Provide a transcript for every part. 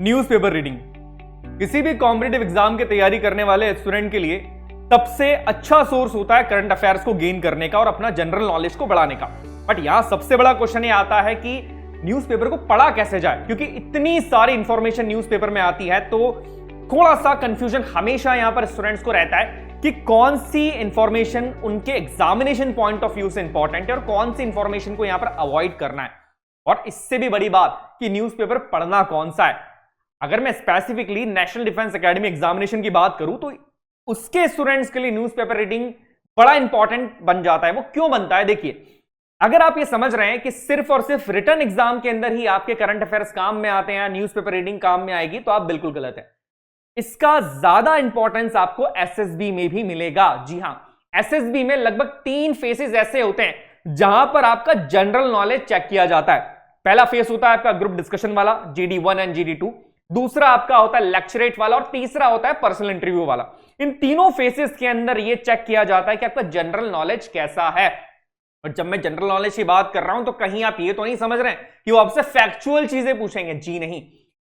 Newspaper reading किसी भी competitive exam की तैयारी करने वाले स्टूडेंट के लिए सबसे अच्छा सोर्स होता है करंट अफेयर्स को गेन करने का और अपना जनरल नॉलेज को बढ़ाने का। बट यहां सबसे बड़ा क्वेश्चन ये आता है कि न्यूज़पेपर को पढ़ा कैसे जाए, क्योंकि इतनी सारी इंफॉर्मेशन न्यूज़पेपर में आती है तो थोड़ा सा कंफ्यूजन हमेशा यहां पर स्टूडेंट्स को रहता है कि कौन सी इंफॉर्मेशन उनके एग्जामिनेशन पॉइंट ऑफ व्यू से इंपॉर्टेंट है और कौन सी इंफॉर्मेशन को यहां पर अवॉइड करना है। और इससे भी बड़ी बात कि न्यूज़पेपर पढ़ना कौन सा है। अगर मैं specifically national defence academy examination की बात करूं तो उसके स्टूडेंट्स के लिए न्यूज़पेपर रीडिंग बड़ा इंपॉर्टेंट बन जाता है। वो क्यों बनता है, देखिए, अगर आप ये समझ रहे हैं कि सिर्फ और सिर्फ रिटन एग्जाम के अंदर ही आपके करंट अफेयर्स काम में आते हैं, न्यूज़पेपर रीडिंग काम में आएगी, तो आप बिल्कुल गलत है। इसका ज्यादा इंपॉर्टेंस आपको एसएसबी में भी मिलेगा। जी हां, एसएसबी में लगभग 3 फेसेस ऐसे होते हैं जहां पर आपका जनरल नॉलेज चेक किया जाता है। पहला फेस होता है आपका ग्रुप डिस्कशन वाला, GD1 एंड GD2। दूसरा आपका होता है लेक्चरेट वाला और तीसरा होता है पर्सनल इंटरव्यू वाला। इन तीनों फेसेस के अंदर यह चेक किया जाता है कि आपका जनरल नॉलेज कैसा है। और जब मैं जनरल नॉलेज की बात कर रहा हूं तो कहीं आप ये तो नहीं समझ रहे हैं कि वो आपसे फैक्चुअल चीजें पूछेंगे। जी नहीं,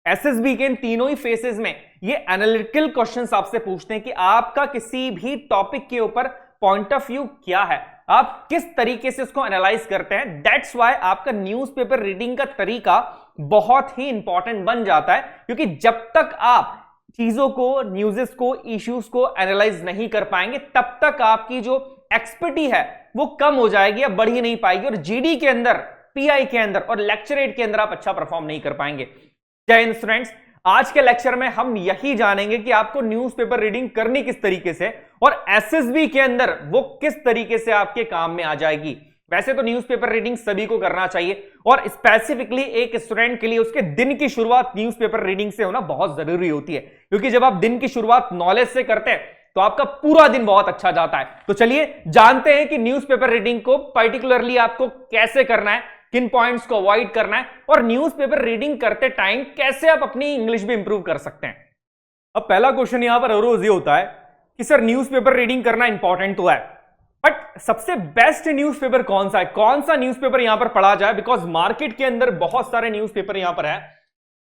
एसएसबी के इन तीनों ही फेसेस में ये एनालिटिकल क्वेश्चंस आपसे पूछते हैं कि आपका किसी भी टॉपिक के ऊपर पॉइंट ऑफ व्यू क्या है, आप किस तरीके से उसको एनालाइज करते हैं। दैट्स व्हाई आपका न्यूज़पेपर रीडिंग का तरीका बहुत ही इंपॉर्टेंट बन जाता है, क्योंकि जब तक आप चीजों को, न्यूज़ेस को, इश्यूज को एनालाइज नहीं कर पाएंगे तब तक आपकी जो एक्सपर्टी है वो कम हो जाएगी या बढ़ ही नहीं पाएगी, और जीडी के अंदर, पीआई के अंदर और लेक्चरेट के अंदर आप अच्छा परफॉर्म नहीं कर पाएंगे। जय हिंद स्टूडेंट्स, आज के लेक्चर में हम यही जानेंगे कि आपको न्यूज़पेपर रीडिंग करनी किस तरीके से और एसएसबी के अंदर वो किस तरीके से आपके काम में आ जाएगी। वैसे तो न्यूज़पेपर रीडिंग सभी को करना चाहिए और स्पेसिफिकली एक स्टूडेंट के लिए उसके दिन की शुरुआत न्यूज़पेपर रीडिंग से होना बहुत जरूरी होती है, क्योंकि जब आप दिन की शुरुआत नॉलेज से करते हैं तो आपका पूरा दिन बहुत अच्छा जाता है। तो चलिए जानते हैं कि न्यूज़पेपर रीडिंग को पर्टिकुलरली आपको कैसे करना है, किन पॉइंट्स को अवॉइड करना है और न्यूज़पेपर रीडिंग करते टाइम कैसे आप अपनी इंग्लिश भी इंप्रूव कर सकते हैं। अब पहला क्वेश्चन यहां पर रोज ये होता है कि सर न्यूज़पेपर रीडिंग करना इंपॉर्टेंट तो है, बट सबसे बेस्ट न्यूज़पेपर कौन सा है, कौन सा न्यूज़पेपर यहां पर पढ़ा जाए, बिकॉज मार्केट के अंदर बहुत सारे न्यूज़पेपर यहां पर है।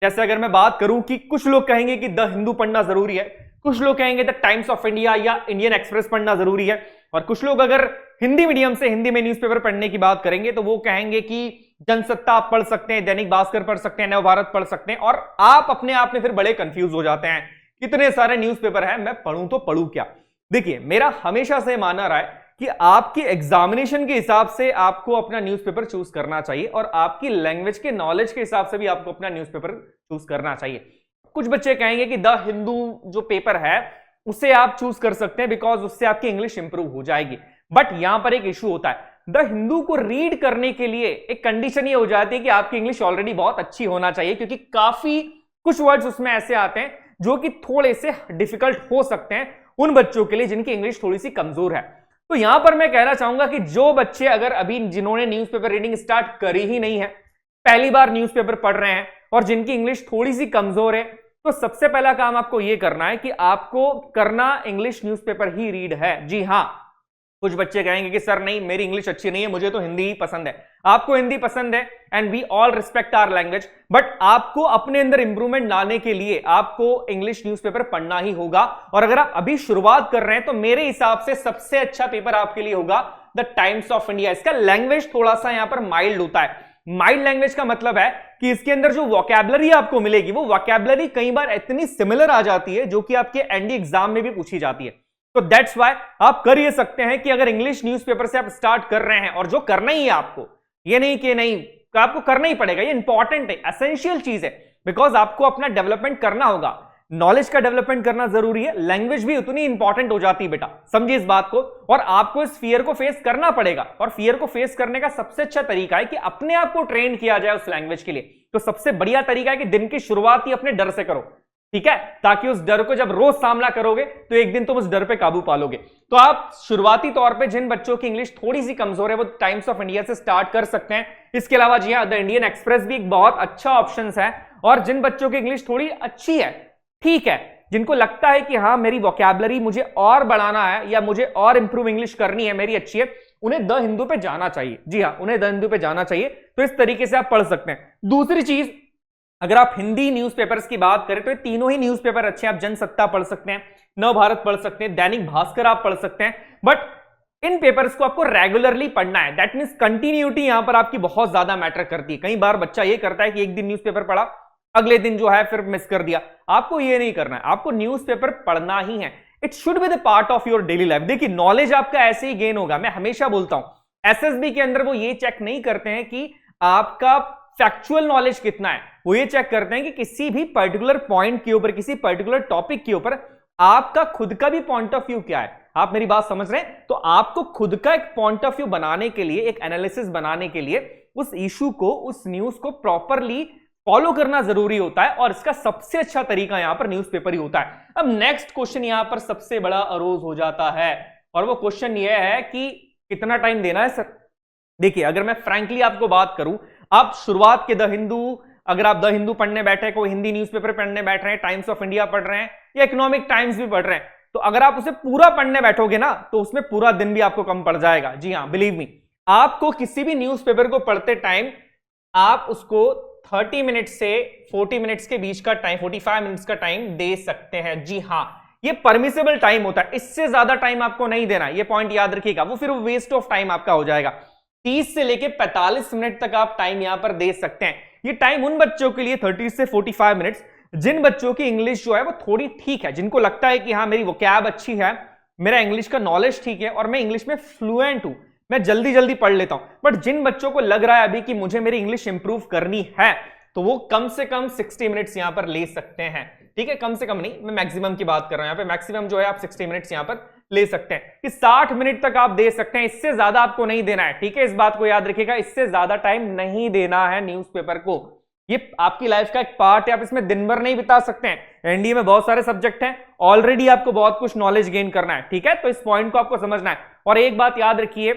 जैसे अगर मैं बात करूं कि कुछ लोग कहेंगे कि द हिंदू पढ़ना जरूरी है, कुछ लोग कहेंगे द टाइम्स ऑफ इंडिया या इंडियन एक्सप्रेस पढ़ना जरूरी है, और कुछ लोग अगर हिंदी मीडियम से हिंदी में न्यूज़पेपर पढ़ने की बात करेंगे तो वो कहेंगे कि जनसत्ता आप पढ़ सकते हैं, दैनिक भास्कर पढ़ सकते हैं, नवभारत पढ़ सकते हैं, और आप अपने आप में फिर बड़े कंफ्यूज हो जाते हैं, कितने सारे न्यूज़पेपर हैं, मैं पढ़ूं तो पढ़ूं क्या। देखिए, मेरा हमेशा से मानना रहा है कि आपकी एग्जामिनेशन के हिसाब से आपको अपना न्यूज़पेपर चूज करना चाहिए और आपकी लैंग्वेज के नॉलेज के हिसाब से भी आपको अपना न्यूज़पेपर चूज करना चाहिए। कुछ बच्चे कहेंगे कि द हिंदू जो पेपर है उसे आप चूज कर सकते हैं बिकॉज उससे आपकी इंग्लिश इंप्रूव हो जाएगी, बट यहां पर एक इशू होता है। द हिंदू को रीड करने के लिए एक कंडीशन ये हो जाती है कि आपकी इंग्लिश ऑलरेडी बहुत अच्छी होना चाहिए, क्योंकि काफी कुछ वर्ड्स उसमें ऐसे आते हैं जो कि थोड़े से डिफिकल्ट हो सकते हैं उन बच्चों के लिए जिनकी इंग्लिश थोड़ी सी कमजोर है। तो यहां पर मैं कहना चाहूंगा कि जो बच्चे अगर अभी जिन्होंने न्यूज़पेपर रीडिंग स्टार्ट करी ही नहीं है, पहली बार न्यूज़पेपर पढ़ रहे हैं और जिनकी इंग्लिश थोड़ी सी कमजोर है, तो सबसे पहला काम आपको यह करना है कि आपको करना इंग्लिश न्यूज़पेपर ही रीड है। जी हां, कुछ बच्चे कहेंगे कि सर नहीं, मेरी इंग्लिश अच्छी नहीं है, मुझे तो हिंदी ही पसंद है। आपको हिंदी पसंद है and we all respect our language, but आपको अपने अंदर इंप्रूवमेंट लाने के लिए आपको इंग्लिश न्यूज़पेपर पढ़ना ही होगा। और अगर आप अभी शुरुआत कर रहे हैं तो मेरे हिसाब से सबसे अच्छा पेपर आपके लिए होगा द टाइम्स ऑफ इंडिया। इसका लैंग्वेज थोड़ा सा यहां पर माइल्ड होता है। माइल्ड लैंग्वेज का मतलब है कि इसके अंदर जो वोकैबुलरी आपको मिलेगी वो वोकैबुलरी कई बार इतनी सिमिलर आ जाती है जो कि आपके एनडी एग्जाम में भी पूछी जाती है। तो दैट्स व्हाई आप कर ये सकते हैं कि अगर इंग्लिश न्यूज़पेपर से आप स्टार्ट कर रहे हैं, और जो करना ही है आपको, ये नहीं कि नहीं, आपको करना ही पड़ेगा, ये इंपॉर्टेंट है, एसेंशियल चीज है, बिकॉज आपको अपना डेवलपमेंट करना होगा। नॉलेज का डेवलपमेंट करना जरूरी है, लैंग्वेज भी उतनी इंपॉर्टेंट हो जाती है बेटा, समझिए इस बात को। और आपको इस फियर को फेस करना पड़ेगा, और फियर को फेस करने का सबसे अच्छा तरीका है कि अपने आप को ट्रेन किया जाए उस लैंग्वेज के लिए। तो सबसे बढ़िया तरीका है कि दिन की शुरुआत ही अपने डर से करो, ठीक है, ताकि उस डर को जब रोज सामना करोगे तो एक दिन तुम उस डर पे काबू पालोगे। तो आप शुरुआती तौर पे जिन बच्चों की इंग्लिश थोड़ी सी कमजोर है वो टाइम्स ऑफ इंडिया से स्टार्ट कर सकते हैं। इसके अलावा जी हाँ, द इंडियन एक्सप्रेस भी एक बहुत अच्छा ऑप्शन है। और जिन बच्चों की इंग्लिश थोड़ी अच्छी है, ठीक है, जिनको लगता है कि हाँ मेरी वोकैबुलरी मुझे और बढ़ाना है या मुझे और इंप्रूव इंग्लिश करनी है, मेरी अच्छी है, उन्हें द हिंदू पे जाना चाहिए। जी हाँ, उन्हें द हिंदू पे जाना चाहिए। तो इस तरीके से आप पढ़ सकते हैं। दूसरी चीज, अगर आप हिंदी न्यूज़पेपर्स की बात करें तो ये तीनों ही न्यूज़पेपर अच्छे हैं। आप जनसत्ता पढ़ सकते हैं, नवभारत पढ़ सकते हैं, दैनिक भास्कर आप पढ़ सकते हैं, बट इन पेपर्स को आपको रेगुलरली पढ़ना है। दैट मींस कंटिन्यूटी यहां पर आपकी बहुत ज्यादा मैटर करती है। कई बार बच्चा ये करता है कि एक दिन न्यूज़पेपर पढ़ा, अगले दिन जो है फिर मिस कर दिया। आपको ये नहीं करना है, आपको न्यूज़पेपर पढ़ना ही है। It should be the part of your daily life. देखिए नॉलेज आपका ऐसे ही गेन होगा। मैं हमेशा बोलता हूं एसएसबी के अंदर वो ये चेक नहीं करते हैं कि आपका फैक्चुअल नॉलेज कितना है, वो ये चेक करते हैं कि किसी भी पर्टिकुलर पॉइंट के ऊपर, किसी पर्टिकुलर टॉपिक के ऊपर आपका खुद का भी पॉइंट ऑफ व्यू क्या है। आप मेरी बात समझ रहे हैं? तो आपको खुद का एक पॉइंट ऑफ व्यू बनाने के लिए, एक एनालिसिस बनाने के लिए उस इशू को, उस न्यूज को प्रॉपरली फॉलो करना जरूरी होता है, और इसका सबसे अच्छा तरीका यहां पर न्यूज़पेपर ही होता है। अब नेक्स्ट क्वेश्चन यहां पर सबसे बड़ा अरोज हो जाता है, और वो क्वेश्चन ये है कि कितना टाइम देना है सर। देखिए अगर मैं फ्रैंकली आपको बात करूं, आप शुरुआत के द हिंदू, अगर आप द हिंदू पढ़ने बैठे, कोई हिंदी न्यूज़पेपर पढ़ने बैठ रहे हैं, टाइम्स ऑफ इंडिया पढ़ रहे हैं या इकोनॉमिक टाइम्स भी पढ़ रहे हैं, तो अगर आप उसे पूरा पढ़ने बैठोगे ना तो उसमें पूरा दिन भी आपको कम पड़ जाएगा। जी हां, बिलीव मी, आपको किसी भी न्यूज़पेपर को पढ़ते टाइम आप उसको 30 मिनट से 40 मिनट्स के बीच का टाइम, 45 मिनट्स का टाइम दे सकते हैं। जी हां, ये परमिसेबल टाइम होता है, इससे ज्यादा टाइम आपको नहीं देना, ये पॉइंट याद रखिएगा। वो फिर वेस्ट ऑफ टाइम आपका हो जाएगा। 30 से लेके 45 मिनट तक आप टाइम यहां पर दे सकते हैं। ये टाइम उन बच्चों के लिए 30 से 45 मिनट्स जिन बच्चों की इंग्लिश जो है वो थोड़ी ठीक है, जिनको लगता है कि हाँ मेरी वोकैब अच्छी है, मेरा इंग्लिश का नॉलेज ठीक है और मैं इंग्लिश में फ्लुएंट हूं, मैं जल्दी जल्दी पढ़ लेता हूं। बट जिन बच्चों को लग रहा है अभी कि मुझे मेरी इंग्लिश इंप्रूव करनी है, तो वो कम से कम 60 मिनट्स यहां पर ले सकते हैं। ठीक है, कम से कम नहीं, मैं मैक्सिमम की बात कर रहा हूं। यहां पे मैक्सिमम जो है आप 60 मिनट्स यहां पर ले सकते हैं कि 60 मिनट तक आप दे सकते हैं, इससे ज्यादा आपको नहीं देना है। ठीक है, इस बात को याद रखिएगा, इससे ज्यादा टाइम नहीं देना है न्यूज़पेपर को। ये आपकी लाइफ का एक पार्ट है, आप इसमें दिन भर नहीं बिता सकते हैं। एनडीए में बहुत सारे सब्जेक्ट हैं, ऑलरेडी आपको बहुत कुछ नॉलेज गेन करना है। ठीक है, तो इस पॉइंट को आपको समझना है। और एक बात याद रखिए,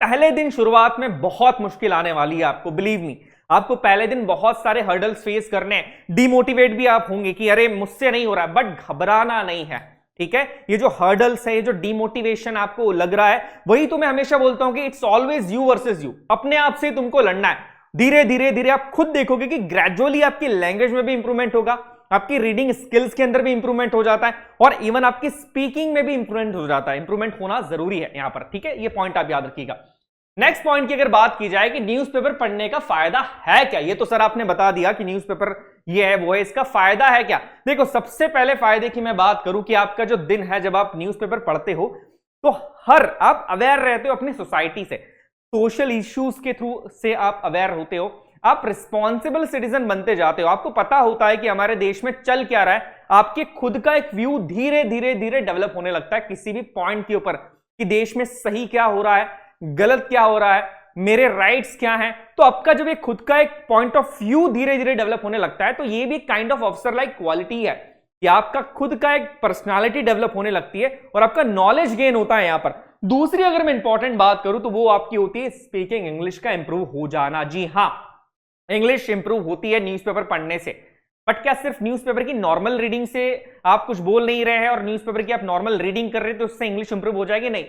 पहले दिन शुरुआत में बहुत मुश्किल आने वाली है आपको, बिलीव मी। आपको पहले दिन बहुत सारे हर्डल्स फेस करने हैं, डिमोटिवेट भी आप होंगे कि अरे मुझसे नहीं हो रहा, बट घबराना नहीं है। ठीक है, ये जो हर्डल्स है, ये जो डिमोटिवेशन आपको लग रहा है, वही तो मैं हमेशा बोलता हूं कि it's always you versus you. अपने आप से तुमको लड़ना है। धीरे धीरे धीरे आप खुद देखोगे कि ग्रेजुअली आपकी लैंग्वेज में भी इंप्रूवमेंट होगा, आपकी रीडिंग स्किल्स के अंदर भी इंप्रूवमेंट हो जाता है, और इवन आपकी स्पीकिंग में भी इंप्रूवमेंट हो जाता है। इंप्रूवमेंट होना जरूरी है यहां पर। ठीक है, ये पॉइंट आप याद रखिएगा। नेक्स्ट पॉइंट की अगर बात की जाए कि न्यूज़पेपर पढ़ने का फायदा है क्या, ये तो सर आपने बता दिया कि न्यूज़पेपर ये है वो है, इसका फायदा है क्या। देखो सबसे पहले फायदे की मैं बात करूं कि आपका जो दिन है, जब आप न्यूज़पेपर पढ़ते हो तो आप अवेयर रहते हो अपनी सोसाइटी से, सोशल इश्यूज के थ्रू से आप अवेयर होते हो, आप रिस्पॉन्सिबल सिटीजन बनते जाते हो। आपको पता होता है कि हमारे देश में चल क्या रहा है, आपके खुद का एक व्यू धीरे धीरे धीरे डेवलप होने लगता है किसी भी पॉइंट के ऊपर, कि देश में सही क्या हो रहा है, गलत क्या हो रहा है, मेरे राइट्स क्या हैं। तो आपका जब एक खुद का एक पॉइंट ऑफ व्यू धीरे धीरे डेवलप होने लगता है, तो ये भी kind of officer like quality है कि आपका खुद का एक पर्सनालिटी डेवलप होने लगती है और आपका नॉलेज गेन होता है यहां पर। दूसरी अगर मैं इंपॉर्टेंट बात करूं तो वो आपकी होती है स्पीकिंग, इंग्लिश का इंप्रूव हो जाना। जी हां, इंग्लिश इंप्रूव होती है न्यूज़पेपर पढ़ने से। बट क्या सिर्फ न्यूज़पेपर की नॉर्मल रीडिंग से आप कुछ बोल नहीं रहे हैं और न्यूज़पेपर की आप नॉर्मल रीडिंग कर रहे हैं तो उससे इंग्लिश इंप्रूव हो जाएगी? नहीं,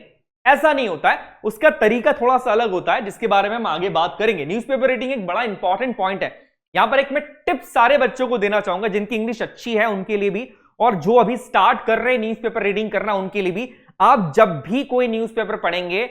ऐसा नहीं होता है। उसका तरीका थोड़ा सा अलग होता है, जिसके बारे में हम आगे बात करेंगे। न्यूज़पेपर रीडिंग एक बड़ा इंपॉर्टेंट पॉइंट है। यहां पर एक मैं टिप सारे बच्चों को देना चाहूंगा जिनकी इंग्लिश अच्छी है उनके लिए भी, और जो अभी स्टार्ट कर रहे हैं न्यूज़पेपर रीडिंग करना उनके लिए भी। आप जब भी कोई न्यूज़पेपर पढ़ेंगे,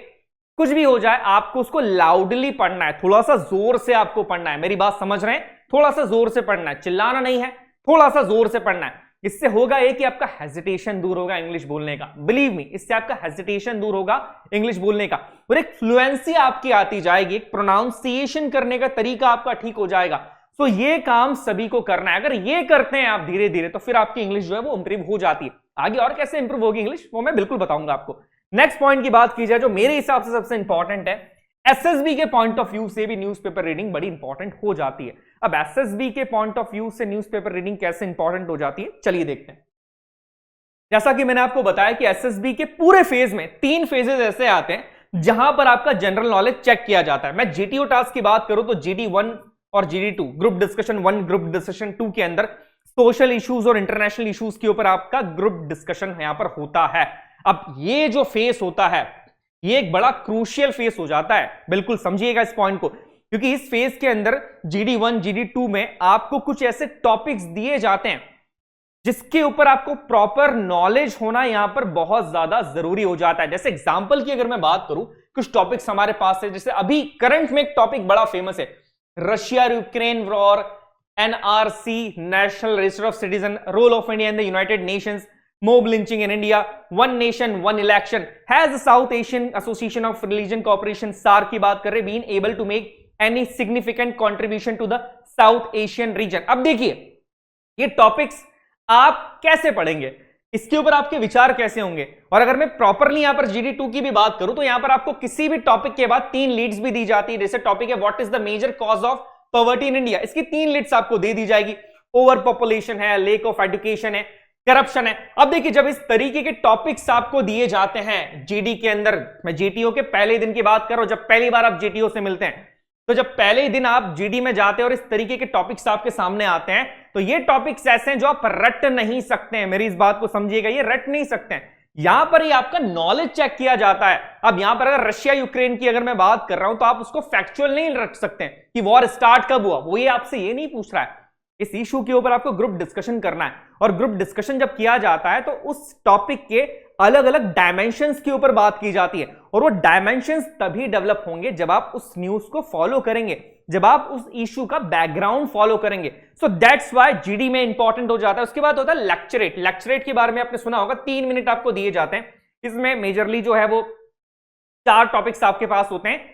कुछ भी हो जाए, आपको उसको लाउडली पढ़ना है, थोड़ा सा जोर से आपको पढ़ना है। मेरी बात समझ रहे हैं? थोड़ा सा जोर से पढ़ना है, चिल्लाना नहीं है, थोड़ा सा जोर से पढ़ना है। इससे होगा ये कि आपका हेजिटेशन दूर होगा इंग्लिश बोलने का। बिलीव मी, इससे आपका हेजिटेशन दूर होगा इंग्लिश बोलने का, और एक फ्लुएंसी आपकी आती जाएगी, एक प्रोनाउंसिएशन करने का तरीका आपका ठीक हो जाएगा। तो ये काम सभी को करना है। अगर ये करते हैं आप धीरे धीरे, तो फिर आपकी इंग्लिश जो है वो इंप्रूव हो जाती है। आगे और कैसे इंप्रूव होगी इंग्लिश, वो मैं बिल्कुल बताऊंगा आपको। नेक्स्ट पॉइंट की बात की जाए जो मेरे हिसाब से सबसे इंपॉर्टेंट है, एसएसबी के पॉइंट ऑफ व्यू से भी न्यूज़पेपर रीडिंग बड़ी इंपॉर्टेंट हो जाती है। अब एसएसबी के पॉइंट ऑफ व्यू से न्यूज़पेपर रीडिंग कैसे इंपॉर्टेंट हो जाती है, चलिए देखते हैं। जैसा कि मैंने आपको बताया कि एसएसबी के पूरे फेज में 3 फेजेस ऐसे आते हैं जहां पर आपका जनरल नॉलेज चेक किया जाता है। मैं जीटीओ टास्क की बात करूं तो जीडी 1 और GD 2, group discussion 1, group discussion 2 के अंदर सोशल इश्यूज और इंटरनेशनल इश्यूज के ऊपर आपका ग्रुप डिस्कशन यहां पर होता है। अब ये जो फेस होता है, ये एक बड़ा क्रूशियल फेस हो जाता है, बिल्कुल समझिएगा इस पॉइंट को। क्योंकि इस फेज के अंदर GD1 GD2 में आपको कुछ ऐसे टॉपिक्स दिए जाते हैं जिसके ऊपर आपको प्रॉपर नॉलेज होना यहां पर बहुत ज्यादा जरूरी हो जाता है। जैसे एग्जांपल की अगर मैं बात करूं, कुछ टॉपिक्स हमारे पास है, जैसे अभी करंट में एक टॉपिक बड़ा फेमस है, Russia Ukraine war, NRC national register of citizen, role of India in the United Nations, mob lynching in India, one nation one election, has the South Asian Association of Religion Cooperation SARC की बात कर रहे, been able to make any significant contribution to the South Asian region। अब देखिए ये topics आप कैसे पढ़ेंगे, इसके ऊपर आपके विचार कैसे होंगे। और अगर मैं प्रॉपरली यहां पर GD2 की भी बात करूं तो यहां पर आपको किसी भी टॉपिक के बाद 3 लीड्स भी दी जाती है। जैसे टॉपिक है what is the major cause of poverty in India, इसकी 3 लीड्स आपको दे दी जाएगी। ओवर पॉपुलेशन है, लेक ऑफ एजुकेशन है, करप्शन है। अब देखिए जब इस तरीके के टॉपिक्स आपको दिए जाते हैं जीडी के अंदर, मैं जीटीओ के पहले दिन की बात कर रहा हूं, जब पहली बार आप जीटीओ से मिलते हैं, तो जब पहले ही दिन आप जीडी में जाते हैं और इस तरीके के टॉपिक्स आपके सामने आते हैं, तो ये टॉपिक्स ऐसे हैं जो आप रट नहीं सकते हैं। मेरी इस बात को समझिएगा, ये रट नहीं सकते हैं, यहां पर ही आपका नॉलेज चेक किया जाता है। अब यहां पर अगर रशिया यूक्रेन की अगर मैं बात कर रहा हूं तो आप उसको फैक्चुअल नहीं रख सकते हैं कि वॉर स्टार्ट कब हुआ, वो ये आपसे ये नहीं पूछ रहा है। इस इशू के ऊपर आपको ग्रुप डिस्कशन करना है, और ग्रुप डिस्कशन जब किया जाता है तो उस टॉपिक के अलग अलग डायमेंशंस के ऊपर बात की जाती है, और वो डायमेंशंस तभी डेवलप होंगे जब आप उस न्यूज को फॉलो करेंगे, जब आप उस इशू का बैकग्राउंड फॉलो करेंगे। सो दैट्स व्हाई जीडी में इंपॉर्टेंट हो जाता है। उसके बाद होता है लेक्चरेट। लेक्चरेट के बारे में आपने सुना होगा, 3 मिनट आपको दिए जाते हैं। इसमें मेजरली जो है वो 4 टॉपिक्स आपके पास होते हैं।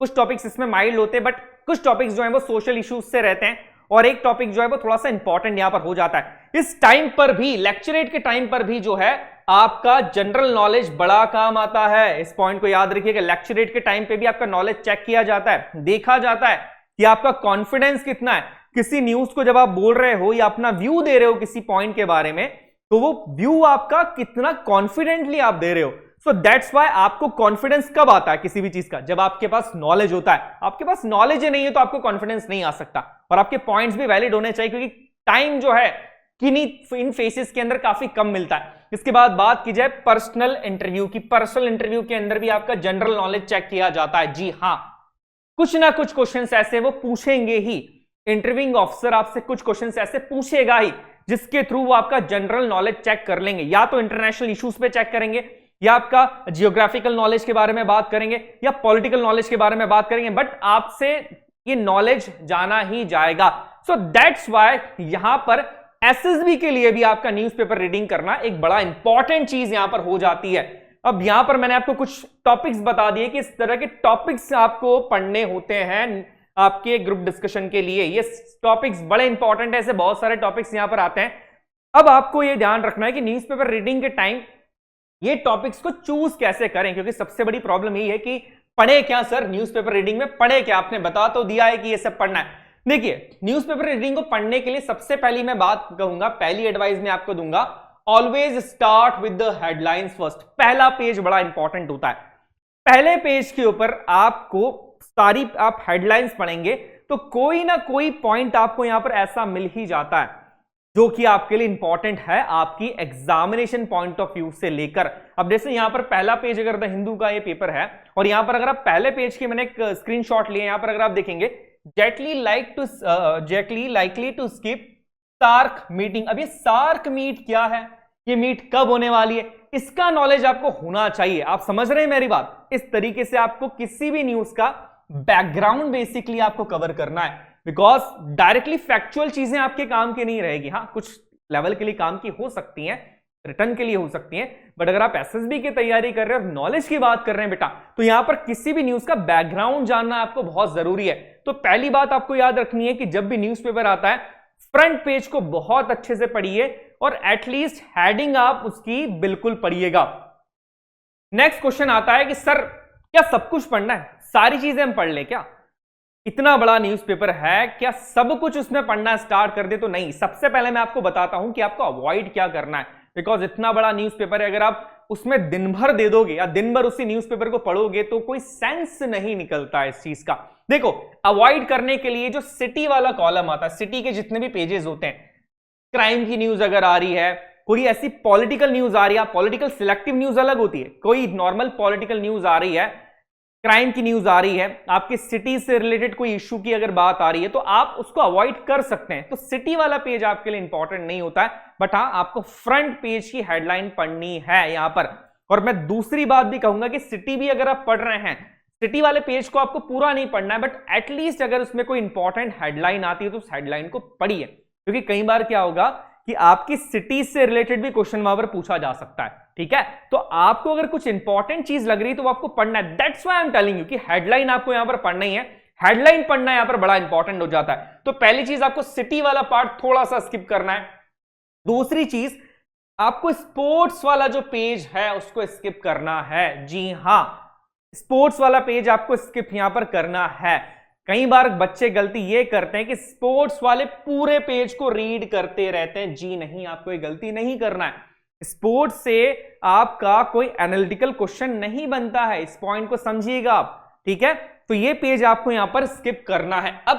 कुछ टॉपिक्स इसमें माइल्ड होते हैं, बट कुछ टॉपिक्स जो है वो सोशल इश्यूज से रहते हैं, और एक टॉपिक जो है वो थोड़ा सा इंपॉर्टेंट यहां पर हो जाता है। इस टाइम पर भी, लेक्चरेट के टाइम पर भी जो है आपका जनरल नॉलेज बड़ा काम आता है। इस पॉइंट को याद रखिएगा, लेक्चरेट के टाइम पे भी आपका नॉलेज चेक किया जाता है, देखा जाता है कि आपका कॉन्फिडेंस कितना है। किसी न्यूज को जब आप बोल रहे हो या अपना व्यू दे रहे हो किसी पॉइंट के बारे में, तो वो व्यू आपका कितना कॉन्फिडेंटली आप दे रहे हो। सो दैट्स व्हाई आपको कॉन्फिडेंस कब आता है किसी भी चीज का, जब आपके पास नॉलेज होता है। आपके पास नॉलेज ही नहीं है तो आपको कॉन्फिडेंस नहीं आ सकता, और आपके पॉइंट्स भी वैलिड होने चाहिए, क्योंकि टाइम जो है किन्हीं इन फेसेस के अंदर काफी कम मिलता है। इसके बाद बात की जाए पर्सनल इंटरव्यू की, पर्सनल इंटरव्यू के अंदर भी आपका जनरल नॉलेज चेक किया जाता है। जी हां, कुछ ना कुछ क्वेश्चंस ऐसे वो पूछेंगे ही, इंटरव्यूइंग ऑफिसर आपसे कुछ क्वेश्चंस ऐसे पूछेगा ही जिसके थ्रू वो आपका जनरल नॉलेज चेक कर लेंगे। या तो इंटरनेशनल इश्यूज पे चेक करेंगे, या आपका जियोग्राफिकल नॉलेज के बारे में बात करेंगे, या पॉलिटिकल नॉलेज के बारे में बात करेंगे, बट आपसे ये नॉलेज जाना ही जाएगा। सो दैट्स व्हाई यहां पर एसएसबी के लिए भी आपका न्यूज़पेपर रीडिंग करना एक बड़ा इंपॉर्टेंट चीज यहां पर हो जाती है। अब यहां पर मैंने आपको कुछ टॉपिक्स बता दिए कि इस तरह के टॉपिक्स आपको पढ़ने होते हैं आपके ग्रुप डिस्कशन के लिए। ये टॉपिक्स बड़े इंपॉर्टेंट है, ऐसे बहुत सारे टॉपिक्स यहां पर आते हैं। अब आपको ये ध्यान रखना है कि न्यूज़पेपर रीडिंग के टाइम ये टॉपिक्स को चूज कैसे करें, क्योंकि सबसे बड़ी प्रॉब्लम यही है कि पढ़े क्या सर, न्यूज़पेपर रीडिंग में पढ़े क्या, आपने बता तो दिया है कि ये सब पढ़ना है। देखिए न्यूज़पेपर रीडिंग को पढ़ने के लिए सबसे पहली मैं बात कहूंगा, पहली एडवाइस मैं आपको दूंगा, always start with the headlines first. पहला पेज बड़ा इंपॉर्टेंट होता है। पहले पेज के ऊपर आपको सारी आप हेडलाइंस पढ़ेंगे तो कोई ना कोई पॉइंट आपको यहां पर ऐसा मिल ही जाता है जो कि आपके लिए इंपॉर्टेंट है आपकी एग्जामिनेशन पॉइंट ऑफ व्यू से लेकर। अब जैसे यहां पर पहला पेज अगर द हिंदू का ये पेपर है, और यहां पर अगर आप पहले पेज के मैंने एक स्क्रीनशॉट लिए, यहां पर अगर आप देखेंगे Jaitley likely to skip SAARC meeting. अब ये सार्क मीट क्या है, ये मीट कब होने वाली है, इसका नॉलेज आपको होना चाहिए। आप समझ रहे हैं मेरी बात? इस तरीके से आपको किसी भी न्यूज का बैकग्राउंड बेसिकली आपको कवर करना है, बिकॉज डायरेक्टली फैक्चुअल चीजें आपके काम की नहीं रहेगी। हाँ, कुछ लेवल के लिए काम की हो सकती हैं, रिटर्न के लिए हो सकती हैं, बट अगर आप एसएसबी की तैयारी कर रहे हैं और नॉलेज की बात कर रहे हैं बेटा, तो यहां पर किसी भी न्यूज का बैकग्राउंड जानना आपको बहुत जरूरी है। तो पहली बात आपको याद रखनी है कि जब भी न्यूज़पेपर आता है फ्रंट पेज को बहुत अच्छे से पढ़िए, और एटलीस्ट हेडिंग आप उसकी बिल्कुल पढ़िएगा। नेक्स्ट क्वेश्चन आता है कि सर क्या सब कुछ पढ़ना है, सारी चीजें हम पढ़ लें क्या? इतना बड़ा न्यूज़पेपर है, क्या सब कुछ उसमें पढ़ना स्टार्ट कर दे? तो नहीं। सबसे पहले मैं आपको बताता हूं कि आपको अवॉइड क्या करना है, बिकॉज इतना बड़ा न्यूज़पेपर है, अगर आप उसमें दिन भर दे दोगे या दिन भर उसी न्यूज़पेपर को पढ़ोगे तो कोई सेंस नहीं निकलता है इस चीज का। देखो, अवॉइड करने के लिए जो सिटी वाला कॉलम आता है, सिटी के जितने भी पेजेस होते हैं, क्राइम की न्यूज अगर आ रही है, कोई ऐसी पॉलिटिकल न्यूज आ रही है, पॉलिटिकल सिलेक्टिव न्यूज अलग होती है, कोई नॉर्मल पॉलिटिकल न्यूज आ रही है, क्राइम की न्यूज आ रही है, आपकी सिटी से रिलेटेड कोई इश्यू की अगर बात आ रही है, तो आप उसको अवॉइड कर सकते हैं। तो सिटी वाला पेज आपके लिए इंपॉर्टेंट नहीं होता है, बट हाँ आपको फ्रंट पेज की हेडलाइन पढ़नी है यहां पर। और मैं दूसरी बात भी कहूंगा कि सिटी भी अगर आप पढ़ रहे हैं, सिटी वाले पेज को आपको पूरा नहीं पढ़ना है, बट एटलीस्ट अगर उसमें कोई इंपॉर्टेंट हेडलाइन आती है तो उस हेडलाइन को पढ़िए, क्योंकि कई बार क्या होगा कि आपकी सिटी से रिलेटेड भी क्वेश्चन वहां पर पूछा जा सकता है। ठीक है, तो आपको अगर कुछ इंपॉर्टेंट चीज लग रही है तो आपको पढ़ना है। That's why I am telling you कि हेडलाइन आपको यहां पर पढ़ना ही है, हेडलाइन पढ़ना यहां पर बड़ा इंपॉर्टेंट हो जाता है। तो पहली चीज आपको सिटी वाला पार्ट थोड़ा सा स्किप करना है। दूसरी चीज आपको स्पोर्ट्स वाला जो पेज है उसको स्किप करना है। जी हां, स्पोर्ट्स वाला पेज आपको स्किप यहां पर करना है। कई बार बच्चे गलती ये करते हैं कि स्पोर्ट्स वाले पूरे पेज को रीड करते रहते हैं। जी नहीं, आपको ये गलती नहीं करना है। स्पोर्ट्स से आपका कोई एनालिटिकल क्वेश्चन नहीं बनता है, इस पॉइंट को समझिएगा आप। ठीक है, तो ये पेज आपको यहां पर स्किप करना है। अब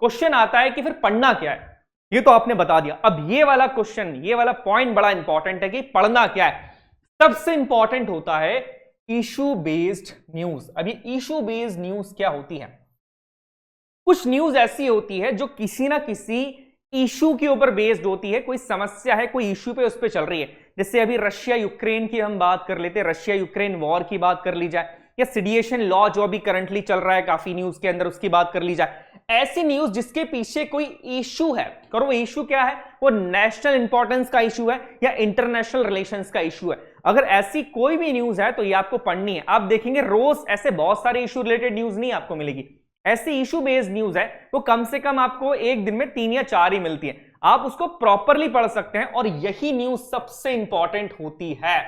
क्वेश्चन आता है कि फिर पढ़ना क्या है, ये तो आपने बता दिया। अब ये वाला क्वेश्चन, ये वाला पॉइंट बड़ा इंपॉर्टेंट है कि पढ़ना क्या है। सबसे इंपॉर्टेंट होता है इशू बेस्ड न्यूज। अब ये इशू बेस्ड न्यूज क्या होती है? कुछ न्यूज ऐसी होती है जो किसी ना किसी इशू के ऊपर बेस्ड होती है, कोई समस्या है, कोई इशू पे उस पे चल रही है। जैसे अभी रशिया यूक्रेन की हम बात कर लेते हैं, रशिया यूक्रेन वॉर की बात कर ली जाए, या सीडिएशन लॉ जो अभी करंटली चल रहा है काफी न्यूज के अंदर, उसकी बात कर ली जाए। ऐसी न्यूज जिसके पीछे कोई इशू है, करो वो इशू क्या है, वो नेशनल इंपॉर्टेंस का इशू है या इंटरनेशनल रिलेशंस का इशू है। अगर ऐसी कोई भी न्यूज है तो ये आपको पढ़नी है। आप देखेंगे रोज ऐसे बहुत सारे इशू रिलेटेड न्यूज नहीं आपको मिलेगी। ऐसी इशू बेस्ड न्यूज है वो कम से कम आपको एक दिन में 3 या 4 ही मिलती है। आप उसको प्रॉपरली पढ़ सकते हैं और यही न्यूज सबसे इंपॉर्टेंट होती है।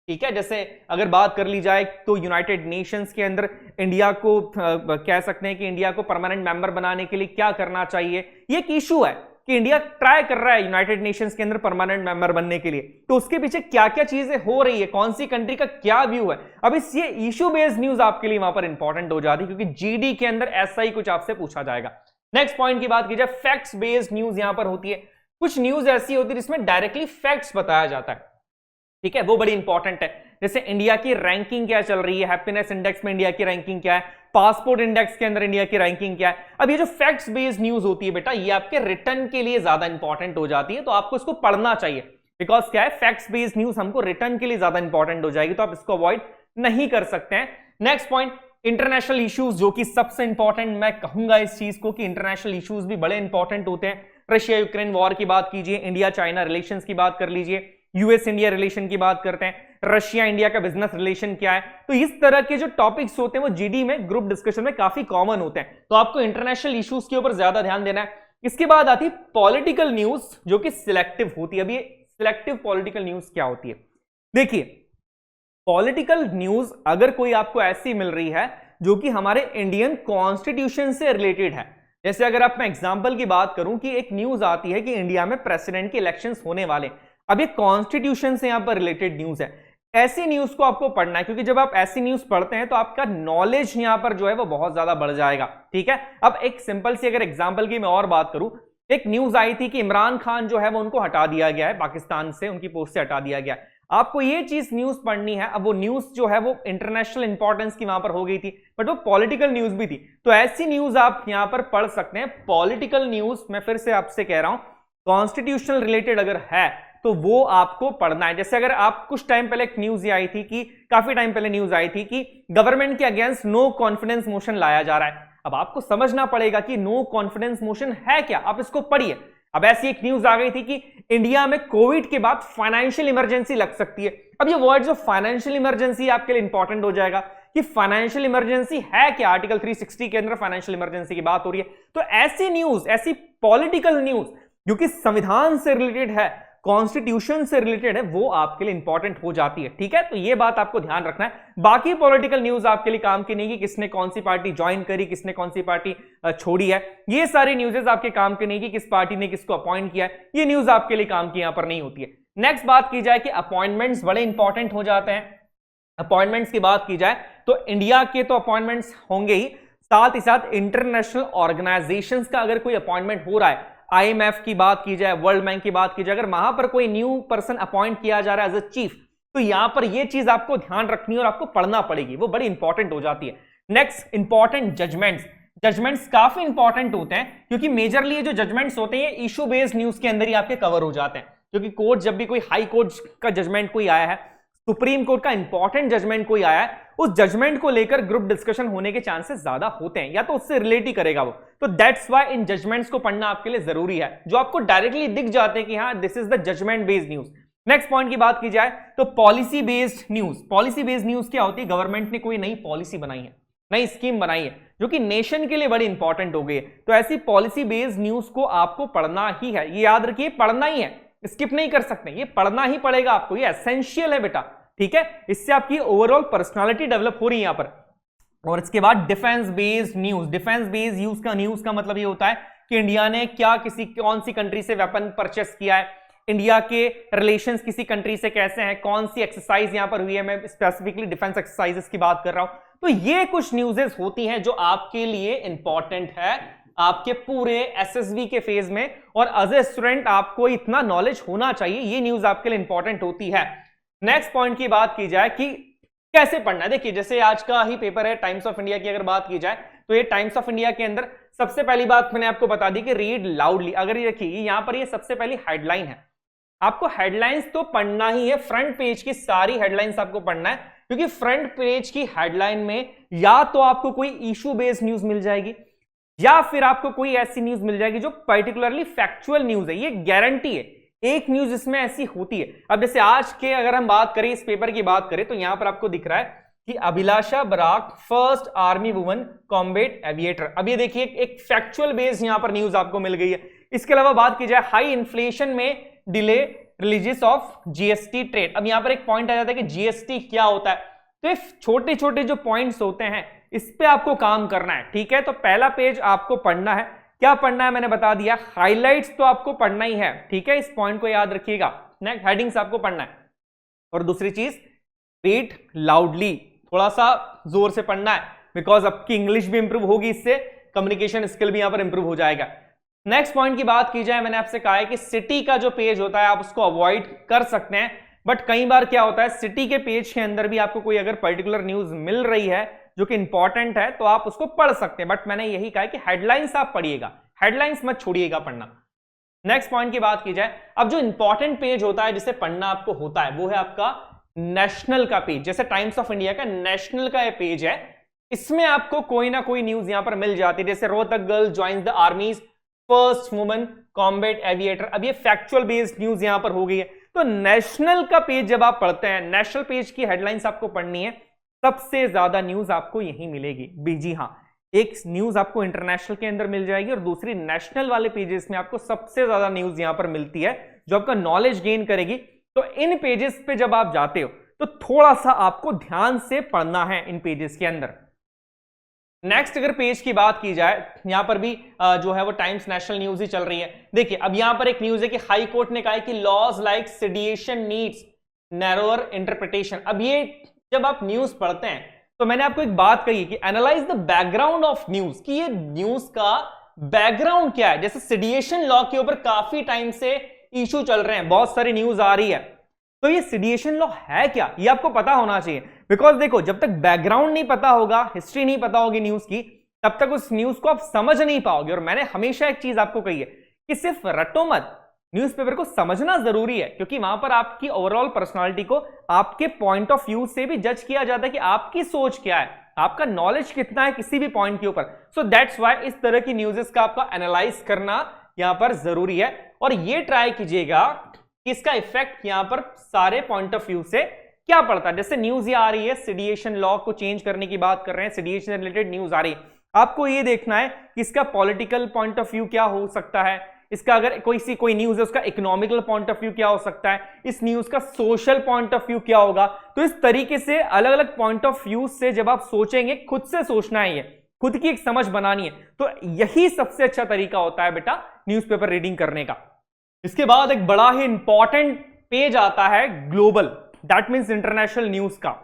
ठीक है, जैसे अगर बात कर ली जाए तो यूनाइटेड नेशंस के अंदर इंडिया को कह सकते हैं कि इंडिया को परमानेंट मेंबर बनाने के लिए क्या करना चाहिए, ये एक इशू है कि इंडिया ट्राई कर रहा है यूनाइटेड नेशंस के अंदर परमानेंट मेंबर बनने के लिए। तो उसके पीछे क्या क्या चीजें हो रही है, कौन सी कंट्री का क्या व्यू है। अब इस ये इशू बेस्ड न्यूज आपके लिए वहां पर इंपॉर्टेंट हो जाती है, क्योंकि जीडी के अंदर ऐसा ही कुछ आपसे पूछा जाएगा। नेक्स्ट पॉइंट की बात की जाए, फैक्ट्स बेस्ड न्यूज यहां पर होती है। कुछ न्यूज ऐसी होती है जिसमें डायरेक्टली फैक्ट्स बताया जाता है। ठीक है, वो बड़ी इंपॉर्टेंट है। जैसे इंडिया की रैंकिंग क्या चल रही है, हैप्पीनेस इंडेक्स में इंडिया की रैंकिंग क्या है, पासपोर्ट इंडेक्स के अंदर इंडिया की रैंकिंग क्या है। अब ये जो फैक्ट्स बेस्ड न्यूज होती है बेटा, ये आपके रिटर्न के लिए ज्यादा इंपॉर्टेंट हो जाती है, तो आपको इसको पढ़ना चाहिए। बिकॉज क्या है, फैक्ट्स बेस्ड न्यूज हमको रिटर्न के लिए ज्यादा इंपॉर्टेंट हो जाएगी, तो आप इसको अवॉइड नहीं कर सकते हैं। नेक्स्ट पॉइंट, इंटरनेशनल इश्यूज, जो कि सबसे इंपॉर्टेंट मैं कहूंगा इस चीज को कि इंटरनेशनल इश्यूज भी बड़े इंपॉर्टेंट होते हैं। रशिया यूक्रेन वॉर की बात कीजिए, इंडिया चाइना रिलेशंस की बात कर लीजिए, यूएस इंडिया रिलेशन की बात करते हैं, रशिया इंडिया का बिजनेस रिलेशन क्या है। तो इस तरह के जो टॉपिक्स होते हैं वो जीडी में, ग्रुप डिस्कशन में काफी कॉमन होते हैं, तो आपको इंटरनेशनल इश्यूज के ऊपर ज्यादा ध्यान देना है। इसके बाद आती है पॉलिटिकल न्यूज, जो कि सिलेक्टिव होती है। अब ये सिलेक्टिव पॉलिटिकल न्यूज क्या होती है? देखिए, पॉलिटिकल न्यूज अगर कोई आपको ऐसी मिल रही है जो कि हमारे इंडियन कॉन्स्टिट्यूशन से रिलेटेड है, जैसे अगर आप मैं एग्जांपल की बात करूं कि एक न्यूज आती है कि इंडिया में प्रेसिडेंट के इलेक्शंस होने वाले, अब ये कॉन्स्टिट्यूशन से यहां पर रिलेटेड न्यूज है, ऐसी न्यूज को आपको पढ़ना है, क्योंकि जब आप ऐसी न्यूज पढ़ते हैं तो आपका नॉलेज यहां पर जो है वो बहुत ज्यादा बढ़ जाएगा। ठीक है, अब एक सिंपल सी अगर एग्जांपल की मैं और बात करूं, एक न्यूज आई थी कि इमरान खान जो है वो उनको हटा दिया गया है, पाकिस्तान से उनकी पोस्ट से हटा दिया गया है। आपको ये चीज न्यूज पढ़नी है। अब वो न्यूज जो है वो इंटरनेशनल इंपॉर्टेंस की वहां पर हो गई थी, बट वो पॉलिटिकल न्यूज भी थी, तो ऐसी न्यूज आप यहां पर पढ़ सकते हैं। पॉलिटिकल न्यूज, मैं फिर से आपसे कह रहा हूं, कॉन्स्टिट्यूशनल रिलेटेड अगर है तो वो आपको पढ़ना है। जैसे अगर आप कुछ टाइम पहले एक न्यूज आई थी कि काफी टाइम पहले न्यूज आई थी कि गवर्नमेंट के अगेंस्ट नो कॉन्फिडेंस मोशन लाया जा रहा है। अब आपको समझना पड़ेगा कि नो कॉन्फिडेंस मोशन है क्या, आप इसको पढ़िए। अब ऐसी एक न्यूज आ गई थी कि इंडिया में कोविड के बाद फाइनेंशियल इमरजेंसी लग सकती है। अब ये वर्ड जो फाइनेंशियल इमरजेंसी आपके लिए इंपॉर्टेंट हो जाएगा कि फाइनेंशियल इमरजेंसी है क्या। आर्टिकल 360 के अंदर फाइनेंशियल इमरजेंसी की बात हो रही है, तो ऐसी न्यूज, ऐसी पॉलिटिकल न्यूज जो कि संविधान से रिलेटेड है, कॉन्स्टिट्यूशन से रिलेटेड है, वो आपके लिए इंपॉर्टेंट हो जाती है। ठीक है, तो ये बात आपको ध्यान रखना है। बाकी पॉलिटिकल न्यूज आपके लिए काम की नहीं कि किसने कौन सी पार्टी ज्वाइन करी, किसने कौन सी पार्टी छोड़ी है, ये सारी न्यूज़ेस आपके काम की नहीं कि किस पार्टी ने किसको अपॉइंट किया है, ये न्यूज आपके लिए काम की यहां पर नहीं होती है। नेक्स्ट बात की जाए कि अपॉइंटमेंट्स बड़े इंपॉर्टेंट हो जाते हैं। अपॉइंटमेंट्स की बात की जाए तो इंडिया के तो अपॉइंटमेंट्स होंगे ही, साथ ही साथ इंटरनेशनल ऑर्गेनाइजेशंस का अगर कोई अपॉइंटमेंट हो रहा है, आईएमएफ की बात की जाए, वर्ल्ड बैंक की बात की जाए, अगर वहां पर कोई न्यू पर्सन अपॉइंट किया जा रहा है एज अ चीफ, तो यहां पर यह चीज आपको ध्यान रखनी है और आपको पढ़ना पड़ेगी, वो बड़ी इंपॉर्टेंट हो जाती है। Next important judgments. जजमेंट्स काफी इंपॉर्टेंट होते हैं क्योंकि मेजरली ये जो जजमेंट्स होते हैं इशू बेस्ड न्यूज के अंदर ही आपके कवर हो जाते हैं, क्योंकि कोर्ट जब भी कोई हाई कोर्ट का जजमेंट कोई आया है, सुप्रीम कोर्ट का इंपॉर्टेंट जजमेंट कोई आया है, उस जजमेंट को लेकर ग्रुप डिस्कशन होने के चांसेस ज्यादा होते हैं, या तो उससे रिलेट ही करेगा वो। तो दैट्स व्हाई इन जजमेंट्स को पढ़ना आपके लिए जरूरी है, जो आपको डायरेक्टली दिख जाते हैं कि हाँ this is the judgement based news. Next point की बात की जाए तो policy based news. Policy based news क्या होती है? गवर्नमेंट ने कोई नई पॉलिसी बनाई है, नई स्कीम बनाई है जो कि नेशन के लिए बड़ी इंपॉर्टेंट हो गई है, तो ऐसी पॉलिसी बेस्ड न्यूज को आपको पढ़ना ही है। ये याद रखिए, पढ़ना ही है, स्किप नहीं कर सकते, ये पढ़ना ही पड़ेगा आपको, ये एसेंशियल है बेटा, ठीक है। इससे आपकी ओवरऑल पर्सनालिटी डेवलप हो रही है यहां पर। और इसके बाद defence based news. Defence based news का मतलब ये होता है कि इंडिया ने क्या कौन सी कंट्री से वेपन परचेस किया है, इंडिया के रिलेशंस किसी कंट्री से कैसे हैं, कौन सी एक्सरसाइज यहां पर हुई है, मैं स्पेसिफिकली डिफेंस एक्सरसाइजेस की बात कर रहा हूं। तो ये कुछ न्यूज़ेस होती हैं जो आपके लिए इंपॉर्टेंट है आपके पूरे एसएसबी के फेज में, और एज ए स्टूडेंट आपको इतना नॉलेज होना चाहिए, ये न्यूज आपके लिए इंपॉर्टेंट होती है। नेक्स्ट पॉइंट की बात की जाए कि कैसे पढ़ना है, देखिए जैसे आज का ही पेपर है टाइम्स ऑफ इंडिया की अगर बात की जाए तो ये टाइम्स ऑफ इंडिया के अंदर सबसे पहली बात मैंने आपको बता दी कि रीड लाउडली। अगर ये देखिए यहां पर ये सबसे पहली हेडलाइन है, आपको हेडलाइंस तो पढ़ना ही है, फ्रंट पेज की सारी हेडलाइंस आपको पढ़ना है, क्योंकि फ्रंट पेज की हेडलाइन में या तो आपको कोई इशू बेस्ड न्यूज मिल जाएगी या फिर आपको कोई ऐसी न्यूज मिल जाएगी जो पर्टिकुलरली फैक्चुअल न्यूज है, ये गारंटी है। एक न्यूज इसमें ऐसी होती है। अब जैसे आज के अगर हम बात करें, इस पेपर की बात करें, तो यहां पर आपको दिख रहा है कि Abhilasha Barak first army woman combat aviator. अब ये देखिए एक फैक्चुअल बेस्ड यहां पर न्यूज आपको मिल गई है। इसके अलावा बात की जाए हाई इन्फ्लेशन में delay releases of GST trade. अब यहां पर एक पॉइंट आ जाता है कि जीएसटी क्या होता है, तो ये छोटे छोटे जो पॉइंट्स होते हैं इस पे आपको काम करना है, ठीक है। तो पहला पेज आपको पढ़ना है, क्या पढ़ना है मैंने बता दिया, हाइलाइट्स तो आपको पढ़ना ही है, ठीक है, इस पॉइंट को याद रखिएगा। नेक्स्ट हेडिंग्स आपको पढ़ना है, और दूसरी चीज रीड लाउडली, थोड़ा सा जोर से पढ़ना है, बिकॉज आपकी इंग्लिश भी इंप्रूव होगी, इससे कम्युनिकेशन स्किल भी यहां पर इंप्रूव हो जाएगा। नेक्स्ट पॉइंट की बात की जाए, मैंने आपसे कहा है कि सिटी का जो पेज होता है आप उसको अवॉइड कर सकते हैं, बट कई बार क्या होता है सिटी के पेज के अंदर भी आपको कोई अगर पर्टिकुलर न्यूज मिल रही है जो कि इंपॉर्टेंट है तो आप उसको पढ़ सकते हैं, बट मैंने यही कहा है कि हेडलाइंस आप पढ़िएगा, हेडलाइंस मत छोड़िएगा पढ़ना। नेक्स्ट पॉइंट की बात की जाए, अब जो इंपॉर्टेंट पेज होता है जिसे पढ़ना आपको होता है वो है आपका नेशनल का पेज। जैसे टाइम्स ऑफ इंडिया का नेशनल का ये पेज है, इसमें आपको कोई ना कोई न्यूज यहां पर मिल जाती है, जैसे Rohtak girl joins the armies first woman combat aviator. अब ये फैक्चुअल बेस्ड न्यूज यहां पर हो गई है। तो नेशनल का पेज जब आप पढ़ते हैं, नेशनल पेज की हेडलाइंस आपको पढ़नी है, सबसे ज्यादा न्यूज आपको यहीं मिलेगी। बीजी हाँ, एक न्यूज आपको इंटरनेशनल के अंदर मिल जाएगी और दूसरी नेशनल वाले पेजेस में आपको सबसे ज्यादा न्यूज यहां पर मिलती है जो आपका नॉलेज गेन करेगी। तो इन पेजेस पे जब आप जाते हो तो थोड़ा सा आपको ध्यान से पढ़ना है इन पेजेस के अंदर। नेक्स्ट अगर पेज की बात की जाए, यहां पर भी जो है वो टाइम्स नेशनल न्यूज ही चल रही है। देखिए अब यहां पर एक न्यूज है कि हाई कोर्ट ने कहा है कि laws like sedition needs narrower interpretation. अब ये जब आप न्यूज पढ़ते हैं तो मैंने आपको एक बात कही कि analyse the background of news, कि ये न्यूज का बैकग्राउंड क्या है। जैसे सेडिशन लॉ के ऊपर काफी टाइम से इशू चल रहे हैं, बहुत सारी न्यूज आ रही है, तो ये सेडिशन लॉ है क्या, ये आपको पता होना चाहिए। बिकॉज देखो जब तक बैकग्राउंड नहीं पता होगा, हिस्ट्री नहीं पता होगी न्यूज की, तब तक उस न्यूज को आप समझ नहीं पाओगे। और मैंने हमेशा एक चीज आपको कही है कि सिर्फ रटो मत, न्यूज़पेपर को समझना जरूरी है, क्योंकि वहां पर आपकी ओवरऑल पर्सनालिटी को आपके पॉइंट ऑफ व्यू से भी जज किया जाता है कि आपकी सोच क्या है, आपका नॉलेज कितना है किसी भी पॉइंट के ऊपर। सो दैट्स व्हाई इस तरह की न्यूज़ेस का आपका एनालाइज करना यहां पर जरूरी है। और ये ट्राई कीजिएगा कि इसका इफेक्ट यहां पर सारे पॉइंट ऑफ व्यू से क्या पड़ता है। जैसे न्यूज ये आ रही है, सेडिशन लॉ को चेंज करने की बात कर रहे हैं, सेडिशन रिलेटेड न्यूज आ रही है, आपको ये देखना है कि इसका पॉलिटिकल पॉइंट ऑफ व्यू क्या हो सकता है, इसका अगर कोई न्यूज है उसका इकोनॉमिकल पॉइंट ऑफ व्यू क्या हो सकता है, इस न्यूज का सोशल पॉइंट ऑफ व्यू क्या होगा। तो इस तरीके से अलग अलग पॉइंट ऑफ व्यू से जब आप सोचेंगे, खुद से सोचना है, ये खुद की एक समझ बनानी है, तो यही सबसे अच्छा तरीका होता है बेटा न्यूज़पेपर रीडिंग करने का। इसके बाद एक बड़ा ही इंपॉर्टेंट पेज आता है global, that means international news का।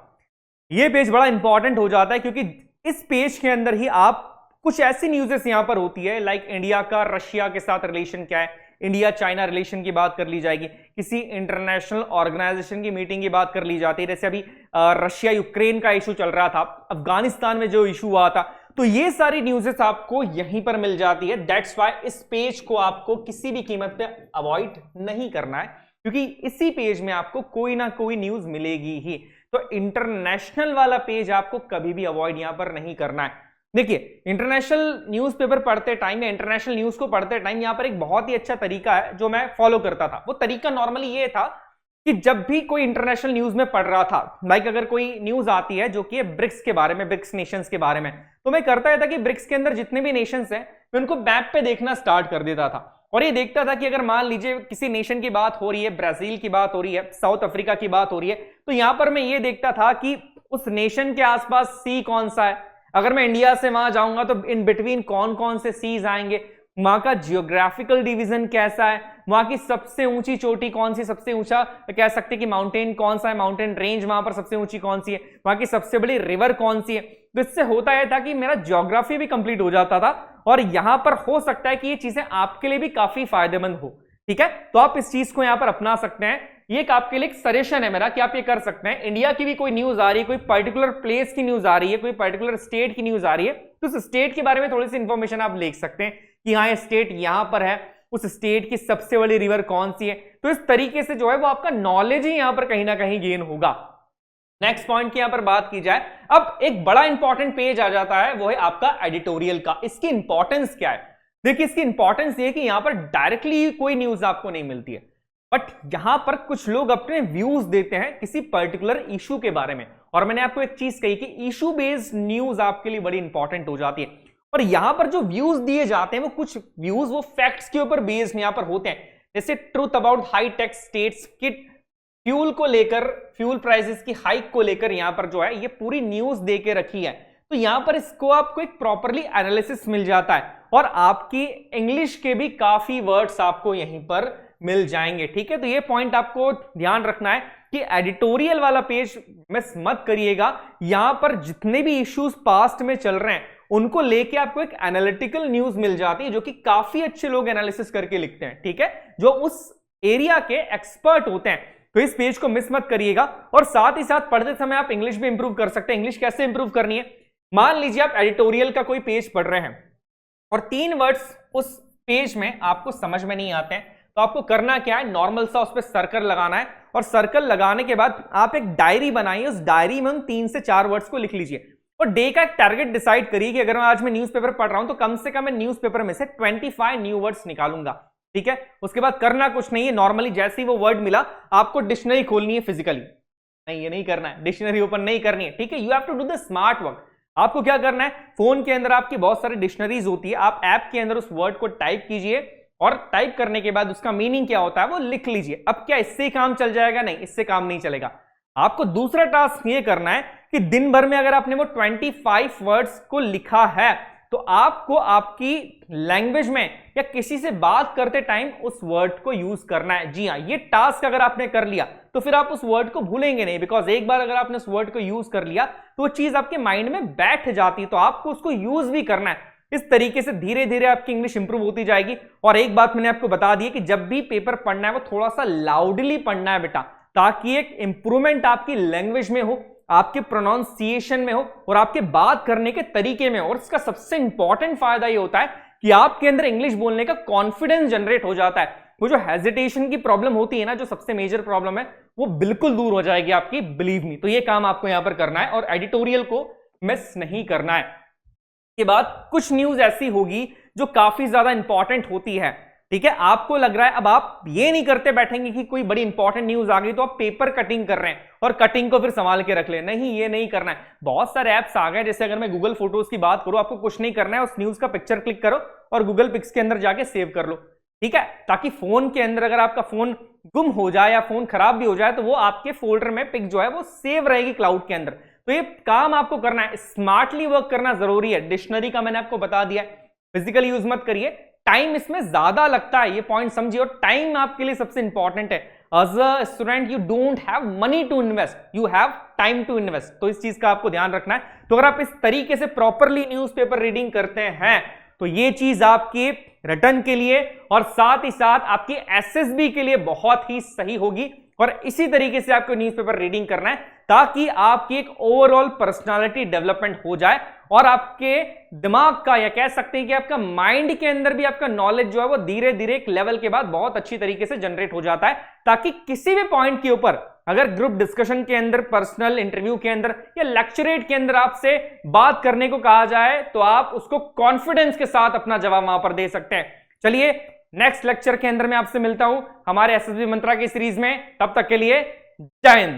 यह पेज बड़ा इंपॉर्टेंट हो जाता है क्योंकि इस पेज के अंदर ही आप कुछ ऐसी न्यूज़ेस यहां पर होती है, लाइक इंडिया का रशिया के साथ रिलेशन क्या है, इंडिया चाइना रिलेशन की बात कर ली जाएगी, किसी इंटरनेशनल ऑर्गेनाइजेशन की मीटिंग की बात कर ली जाती है, जैसे अभी रशिया यूक्रेन का इशू चल रहा था, अफगानिस्तान में जो इशू हुआ था, तो ये सारी न्यूज़ेस आपको यहीं पर मिल जाती है। दैट्स वाई इस पेज को आपको किसी भी कीमत पे अवॉइड नहीं करना है, क्योंकि इसी पेज में आपको कोई ना कोई न्यूज मिलेगी ही। तो इंटरनेशनल वाला पेज आपको कभी भी अवॉइड यहां पर नहीं करना है। देखिए, इंटरनेशनल न्यूज़पेपर पढ़ते टाइम या इंटरनेशनल न्यूज को पढ़ते टाइम यहां पर एक बहुत ही अच्छा तरीका है जो मैं फॉलो करता था। वो तरीका नॉर्मली ये था कि जब भी कोई इंटरनेशनल न्यूज में पढ़ रहा था, लाइक अगर कोई न्यूज आती है जो कि ब्रिक्स के बारे में, ब्रिक्स नेशंस के बारे में, तो मैं करता था कि ब्रिक्स के अंदर जितने भी नेशंस हैं मैं उनको मैप पे देखना स्टार्ट कर देता था, और ये देखता था कि अगर मान लीजिए किसी नेशन की बात हो रही है, ब्राजील की बात हो रही है, साउथ अफ्रीका की बात हो रही है, तो यहां पर मैं ये देखता था कि उस नेशन के आसपास सी कौन सा है। अगर मैं इंडिया से वहां जाऊंगा तो इन बिटवीन कौन कौन से सीज आएंगे, वहां का जियोग्राफिकल डिवीजन कैसा है, वहां की सबसे ऊंची चोटी कौन सी, सबसे ऊंचा कह सकते कि माउंटेन कौन सा है, माउंटेन रेंज वहां पर सबसे ऊंची कौन सी है, वहां की सबसे बड़ी रिवर कौन सी है। तो इससे होता यह था कि मेरा ज्योग्राफी भी कंप्लीट हो जाता था, और यहां पर हो सकता है कि ये चीजें आपके लिए भी काफी फायदेमंद हो। ठीक है, तो आप इस चीज को यहां पर अपना सकते हैं। ये एक आपके लिए एक सजेशन है मेरा कि आप ये कर सकते हैं। इंडिया की भी कोई न्यूज आ रही है, कोई पर्टिकुलर प्लेस की न्यूज आ रही है, कोई पर्टिकुलर स्टेट की न्यूज आ रही है, तो उस स्टेट के बारे में थोड़ी सी इंफॉर्मेशन आप लिख सकते हैं कि हाँ ये स्टेट यहां पर है, उस स्टेट की सबसे बड़ी रिवर कौन सी है। तो इस तरीके से जो है वो आपका नॉलेज ही यहां पर कहीं ना कहीं गेन होगा। नेक्स्ट पॉइंट की यहां पर बात की जाए, अब एक बड़ा इंपॉर्टेंट पेज आ जाता है, वो है आपका एडिटोरियल का। इसकी इंपॉर्टेंस क्या है? देखिए, इसकी इंपॉर्टेंस ये कि यहां पर डायरेक्टली कोई न्यूज आपको नहीं मिलती है, बट यहां पर कुछ लोग अपने व्यूज देते हैं किसी पर्टिकुलर इशू के बारे में। और मैंने आपको एक चीज कही कि इशू बेस्ड न्यूज आपके लिए बड़ी इंपॉर्टेंट हो जाती है। और यहां पर जो व्यूज दिए जाते हैं वो कुछ व्यूज वो फैक्ट्स के ऊपर बेस्ड यहां पर होते हैं, जैसे truth about high tax states की फ्यूल को लेकर, फ्यूल प्राइसेस की हाइक को लेकर यहां पर जो है ये पूरी न्यूज दे के रखी है। तो यहां पर इसको आपको एक प्रॉपरली एनालिसिस मिल जाता है, और आपकी इंग्लिश के भी काफी वर्ड्स आपको यहीं पर मिल जाएंगे। ठीक है, तो ये पॉइंट आपको ध्यान रखना है कि एडिटोरियल वाला पेज मिस मत करिएगा। यहां पर जितने भी इश्यूज पास्ट में चल रहे हैं उनको लेके आपको एक एनालिटिकल न्यूज मिल जाती है, जो कि काफी अच्छे लोग एनालिसिस करके लिखते हैं। ठीक है, जो उस एरिया के एक्सपर्ट होते हैं। तो इस पेज को मिस मत करिएगा, और साथ ही साथ पढ़ते समय आप इंग्लिश भी इंप्रूव कर सकते हैं। इंग्लिश कैसे इंप्रूव करनी है? मान लीजिए आप एडिटोरियल का कोई पेज पढ़ रहे हैं और 3 वर्ड्स उस पेज में आपको समझ में नहीं आते हैं, तो आपको करना क्या है? नॉर्मल सा उस पर सर्कल लगाना है, और सर्कल लगाने के बाद आप एक डायरी बनाइए, उस डायरी में उन 3 से 4 वर्ड्स को लिख लीजिए, और डे का एक टारगेट डिसाइड करिए कि अगर आज मैं न्यूज़पेपर पढ़ रहा हूं तो कम से कम मैं न्यूज़पेपर में से 25 न्यू वर्ड्स निकालूंगा। ठीक है, उसके बाद करना कुछ नहीं है, नॉर्मली जैसे ही वो वर्ड मिला आपको डिक्शनरी खोलनी है फिजिकली। नहीं, ये नहीं करना है, डिक्शनरी ओपन नहीं करनी है। ठीक है, you have to do the smart work. आपको क्या करना है? फोन के अंदर आपकी बहुत सारी डिक्शनरीज होती है, आप ऐप के अंदर उस वर्ड को टाइप कीजिए, और टाइप करने के बाद उसका मीनिंग क्या होता है वो लिख लीजिए। अब क्या इससे काम चल जाएगा? नहीं, इससे काम नहीं चलेगा। आपको दूसरा टास्क ये करना है कि दिन भर में अगर आपने वो 25 वर्ड्स को लिखा है, तो आपको आपकी लैंग्वेज में या किसी से बात करते टाइम उस वर्ड को यूज करना है। जी हाँ, ये टास्क अगर आपने कर लिया तो फिर आप उस वर्ड को भूलेंगे नहीं, बिकॉज एक बार अगर आपने उस वर्ड को यूज कर लिया तो वो चीज आपके माइंड में बैठ जाती है, तो आपको उसको यूज भी करना है। इस तरीके से धीरे धीरे आपकी इंग्लिश इंप्रूव होती जाएगी। और एक बात मैंने आपको बता दी है कि जब भी पेपर पढ़ना है वो थोड़ा सा लाउडली पढ़ना है बेटा, ताकि एक इंप्रूवमेंट आपकी लैंग्वेज में हो, आपके प्रोनाउंसिएशन में हो, और आपके बात करने के तरीके में हो। और इसका सबसे इंपॉर्टेंट फायदा ये होता है कि आपके अंदर इंग्लिश बोलने का कॉन्फिडेंस जनरेट हो जाता है। वो जो हेजिटेशन की प्रॉब्लम होती है ना, जो सबसे मेजर प्रॉब्लम है, वो बिल्कुल दूर हो जाएगी आपकी, बिलीव मी। तो ये काम आपको यहां पर करना है, और एडिटोरियल को मिस नहीं करना है। के बाद कुछ न्यूज ऐसी होगी जो काफी ज्यादा इंपॉर्टेंट होती है। ठीक है, आपको लग रहा है अब आप ये नहीं करते बैठेंगे कि कोई बड़ी इंपॉर्टेंट न्यूज आ गई तो आप पेपर कटिंग कर रहे हैं और कटिंग को फिर संभाल के रख ले। नहीं, ये नहीं करना है। बहुत सारे ऐप्स आ गए, जैसे अगर मैं गूगल फोटोज की बात करूं, आपको कुछ नहीं करना है, उस न्यूज का पिक्चर क्लिक करो और गूगल पिक्स के अंदर जाके सेव कर लो। ठीक है, ताकि फोन के अंदर अगर आपका फोन गुम हो जाए या फोन खराब भी हो जाए तो वो आपके फोल्डर में पिक जो है वो सेव रहेगी क्लाउड के अंदर। तो ये काम आपको करना है, स्मार्टली वर्क करना जरूरी है। डिक्शनरी का मैंने आपको बता दिया, फिजिकल यूज मत करिए, टाइम इसमें ज्यादा लगता है, ये पॉइंट समझिए। और टाइम आपके लिए सबसे इंपॉर्टेंट है। As a student you don't have money to invest, you have time to invest. तो इस चीज का आपको ध्यान रखना है। तो अगर आप इस तरीके से प्रॉपरली न्यूज़पेपर रीडिंग करते हैं तो ये चीज आपकी रिटर्न के लिए और साथ ही साथ आपकी एसएसबी के लिए बहुत ही सही होगी। और इसी तरीके से आपको न्यूज़पेपर रीडिंग करना है ताकि आपकी एक ओवरऑल पर्सनालिटी डेवलपमेंट हो जाए और आपके दिमाग का, या कह सकते हैं कि आपका माइंड के अंदर भी आपका नॉलेज जो है वो धीरे धीरे एक लेवल के बाद बहुत अच्छी तरीके से जनरेट हो जाता है, ताकि किसी भी पॉइंट के ऊपर अगर ग्रुप डिस्कशन के अंदर, पर्सनल इंटरव्यू के अंदर या लेक्चरेट के अंदर आपसे बात करने को कहा जाए तो आप उसको कॉन्फिडेंस के साथ अपना जवाब वहां पर दे सकते हैं। चलिए नेक्स्ट लेक्चर के अंदर मैं आपसे मिलता हूं हमारे एसएसबी मंत्रा की सीरीज में। तब तक के लिए जय हिंद।